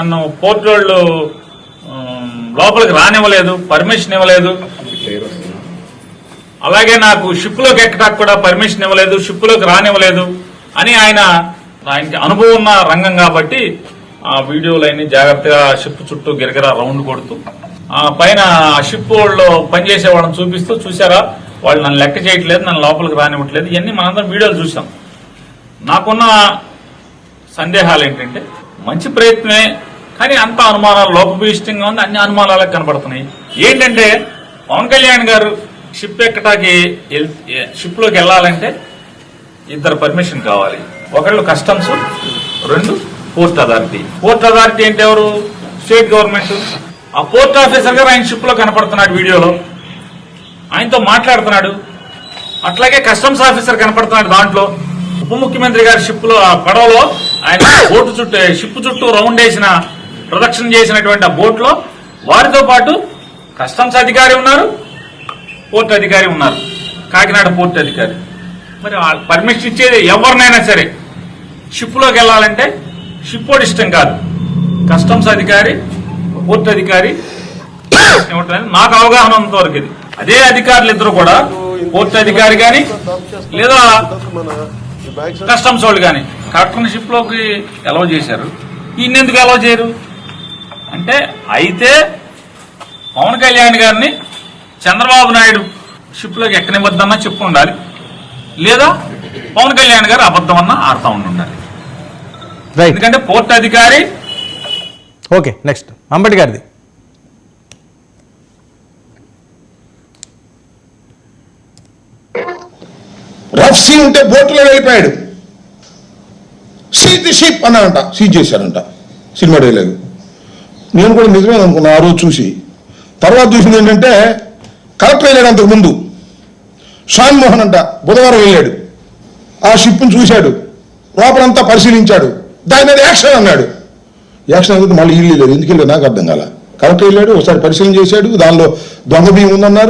నన్ను పోర్ట్ వాళ్ళు లోపలికి రానివ్వలేదు, పర్మిషన్ ఇవ్వలేదు. అలాగే నాకు షిప్లోకి ఎక్కడానికి కూడా పర్మిషన్ ఇవ్వలేదు, షిప్లోకి రానివ్వలేదు అని ఆయనకి అనుభవం ఉన్న రంగం కాబట్టి ఆ వీడియోలన్నీ జాగ్రత్తగా షిప్ చుట్టూ గిరగిరా రౌండ్ కొడుతూ పైన ఆ షిప్ వాళ్ళు పనిచేసే వాళ్ళని చూపిస్తూ, చూసారా వాళ్ళు నన్ను లెక్క చేయట్లేదు, నన్ను లోపలికి రానివ్వట్లేదు. ఇవన్నీ మనందరం వీడియోలు చూసాం. నాకున్న సందేహాలు ఏంటంటే, మంచి ప్రయత్నమే కానీ అంత అనుమానాలు లోపభూయిష్టంగా ఉంది, అన్ని అనుమానాలకు కనబడుతున్నాయి. ఏంటంటే పవన్ కళ్యాణ్ గారు షిప్ ఎక్కటాకి షిప్లోకి వెళ్ళాలంటే ఇద్దరు పర్మిషన్ కావాలి. ఒకళ్ళు కస్టమ్స్, రెండు పోర్ట్ అథారిటీ. పోర్ట్ అథారిటీ అంటే ఎవరు? State government. ఆ పోర్ట్ ఆఫీసర్ గారు ఆయన షిప్ లో కనపడుతున్నాడు, వీడియోలో ఆయనతో మాట్లాడుతున్నాడు. అట్లాగే కస్టమ్స్ ఆఫీసర్ కనపడుతున్నాడు దాంట్లో. ఉప ముఖ్యమంత్రి గారి షిప్ లో, ఆ పడవలో ఆయన బోటు చుట్టూ, షిప్ చుట్టూ రౌండ్ వేసిన ప్రదక్షిణ చేసినటువంటి ఆ బోట్ లో వారితో పాటు కస్టమ్స్ అధికారి ఉన్నారు, పోర్ట్ అధికారి ఉన్నారు, కాకినాడ పోర్ట్ అధికారి. మరి పర్మిషన్ ఇచ్చేది ఎవరినైనా సరే షిప్ లోకి వెళ్ళాలంటే షిప్ వాడు ఇష్టం కాదు, కస్టమ్స్ అధికారి, పోర్ట్ అధికారి నాకు అవగాహన ఉన్నంత వరకు ఇది. అదే అధికారులు ఇద్దరు కూడా పోర్ట్ అధికారి కానీ లేదా కస్టమ్స్ వాళ్ళు కానీ కరెక్ట్ షిప్ లోకి అలౌ చేశారు. ఈయనెందుకు అలౌ చేయరు అంటే, అయితే పవన్ కళ్యాణ్ గారిని చంద్రబాబు నాయుడు షిప్ లోకి ఎక్కనివ్వద్దన్నా చెప్పు ఉండాలి, లేదా పవన్ కళ్యాణ్ గారు అబద్ధం అన్నా ఆడుతూ ఉండాలి. ఎందుకంటే పోర్ట్ అధికారి. ఓకే, నెక్స్ట్ అంబటి గారిది. రఫ్ సీ ఉంటే బోట్లో వెళ్ళిపోయాడు. సీజ్ ది షిప్ అన్నారంట, సీజ్ చేశారంట. Cinema dialogue. నేను కూడా నిజమే అనుకున్నా ఆ రోజు చూసి. తర్వాత చూసింది ఏంటంటే, కలెక్టర్ వెళ్ళాడు అంతకు ముందు. షాన్ మోహన్ అంట బుధవారం వెళ్ళాడు, ఆ షిప్ను చూశాడు, లోపలంతా పరిశీలించాడు, దాని మీద యాక్షన్ అన్నాడు. యాక్షన్ అనేది మళ్ళీ ఇల్లు లేదు, ఎందుకు వెళ్ళాడు నాకు అర్థం కాల. కలెక్టర్ వెళ్ళాడు, ఒకసారి పరిశీలన చేశాడు, దానిలో దొంగ బియ్యం ఉందన్నారు.